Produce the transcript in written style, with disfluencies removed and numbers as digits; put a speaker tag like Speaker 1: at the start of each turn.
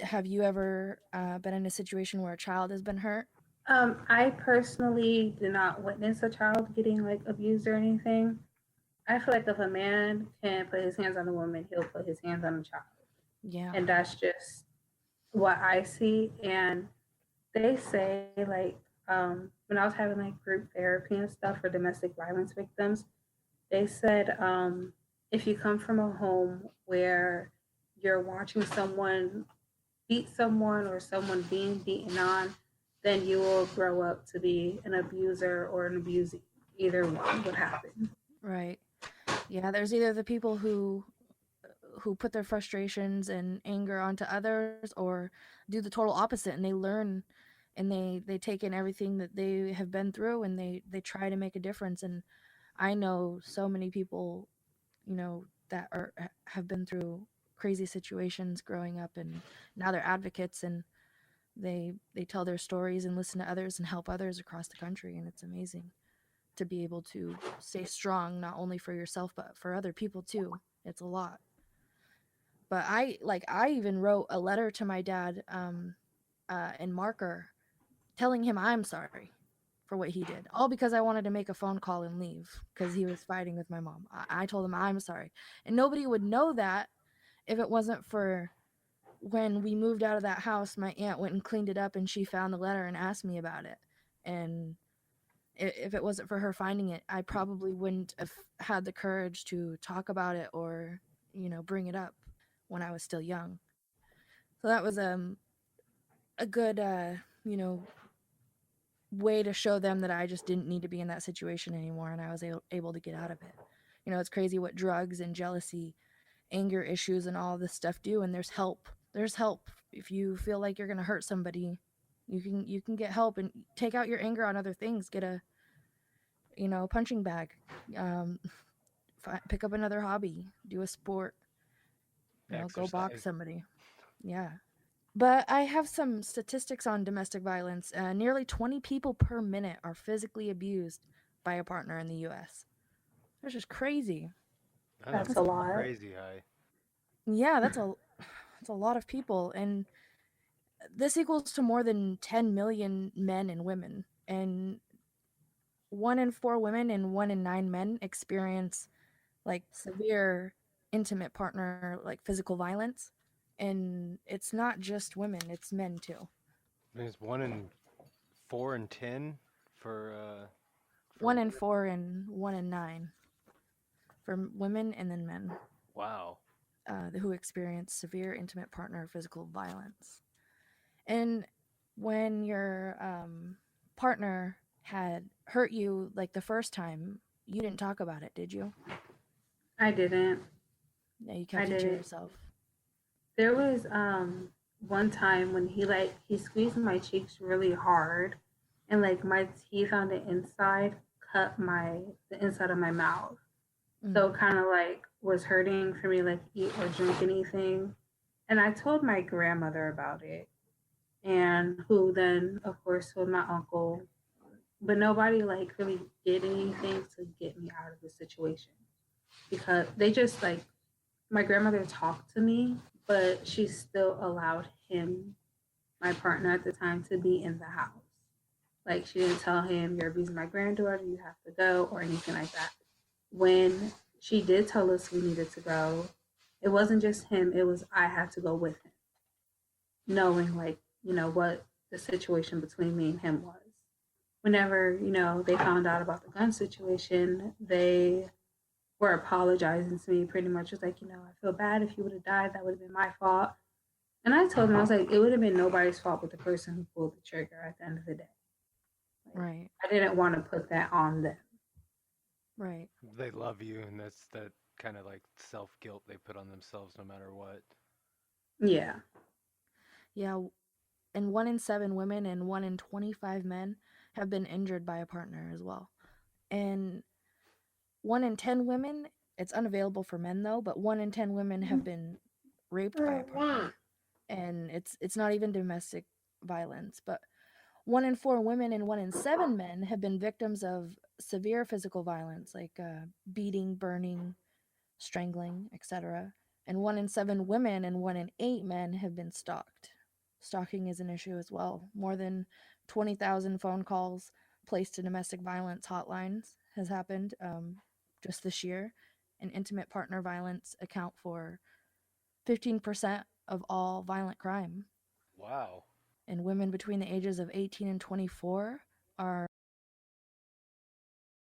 Speaker 1: Have you ever been in a situation where a child has been hurt?
Speaker 2: I personally did not witness a child getting like abused or anything. I feel like if a man can put his hands on a woman, he'll put his hands on a child.
Speaker 1: Yeah.
Speaker 2: And that's just what I see. And they say like when I was having like group therapy and stuff for domestic violence victims, they said if you come from a home where you're watching someone beat someone or someone being beaten on, then you will grow up to be an abuser or an abusee. Either one would happen.
Speaker 1: Right. Yeah, there's either the people who put their frustrations and anger onto others, or do the total opposite, and they learn and they take in everything that they have been through, and they try to make a difference. And I know so many people, that have been through crazy situations growing up, and now they're advocates, and they tell their stories and listen to others and help others across the country, and it's amazing to be able to stay strong, not only for yourself but for other people too. It's a lot. But I even wrote a letter to my dad, in marker, telling him I'm sorry for what he did, all because I wanted to make a phone call and leave because he was fighting with my mom. I told him I'm sorry, and nobody would know that if it wasn't for when we moved out of that house. My aunt went and cleaned it up, and she found the letter and asked me about it. And if it wasn't for her finding it, I probably wouldn't have had the courage to talk about it or, bring it up when I was still young. So that was a good, way to show them that I just didn't need to be in that situation anymore, and I was able to get out of it. It's crazy what drugs and jealousy, anger issues, and all this stuff do. And there's help. There's help. If you feel like you're gonna hurt somebody, you can get help and take out your anger on other things. Get a punching bag. Um, Pick up another hobby. Do a sport. Go box
Speaker 3: Exercise.
Speaker 1: somebody. Yeah. But I have some statistics on domestic violence. Nearly 20 people per minute are physically abused by a partner in the U.S. That's just crazy.
Speaker 2: That's
Speaker 3: That's
Speaker 2: a
Speaker 1: That's
Speaker 2: lot.
Speaker 3: crazy high.
Speaker 1: Yeah, that's a lot of people, and this equals to more than 10 million men and women. And 1 in 4 women and 1 in 9 men experience like severe intimate partner like physical violence. And it's not just women, it's men too.
Speaker 3: There's 1 in 4 and 10 for
Speaker 1: One in
Speaker 3: women.
Speaker 1: four and 1 in 9 for women, and then men,
Speaker 3: Wow.
Speaker 1: who experience severe intimate partner physical violence. And when your partner had hurt you like the first time, you didn't talk about it, did you?
Speaker 2: I didn't.
Speaker 1: Yeah, you
Speaker 2: I
Speaker 1: kept it to
Speaker 2: didn't.
Speaker 1: yourself.
Speaker 2: There was one time when he squeezed my cheeks really hard and like my teeth on the inside cut my the inside of my mouth.
Speaker 1: Mm.
Speaker 2: So it kind of like was hurting for me like eat or drink anything. And I told my grandmother about it, and who then of course told my uncle, but nobody like really did anything to get me out of the situation because they just like my grandmother talked to me, but she still allowed him, my partner at the time, to be in the house. Like she didn't tell him you're abusing my granddaughter, you have to go or anything like that. When she did tell us we needed to go, it wasn't just him, it was I had to go with him, knowing like, what the situation between me and him was. Whenever, they found out about the gun situation, they were apologizing to me pretty much. It was like, I feel bad if you would have died, that would have been my fault. And I told him, I was like, it would have been nobody's fault but the person who pulled the trigger at the end of the day. Like,
Speaker 1: Right,
Speaker 2: I didn't want to put that on them.
Speaker 1: right.
Speaker 3: They love you, and that's that kind of like self guilt they put on themselves no matter what.
Speaker 2: Yeah.
Speaker 1: Yeah, and 1 in 7 women and 1 in 25 men have been injured by a partner as well. And 1 in 10 women, it's unavailable for men though, but 1 in 10 women have been raped by a partner. And it's not even domestic violence, but 1 in 4 women and 1 in 7 men have been victims of severe physical violence, like beating, burning, strangling, etc. And 1 in 7 women and 1 in 8 men have been stalked. Stalking is an issue as well. More than 20,000 phone calls placed to domestic violence hotlines has happened just this year. And intimate partner violence account for 15% of all violent crime.
Speaker 3: Wow.
Speaker 1: And women between the ages of 18 and 24 are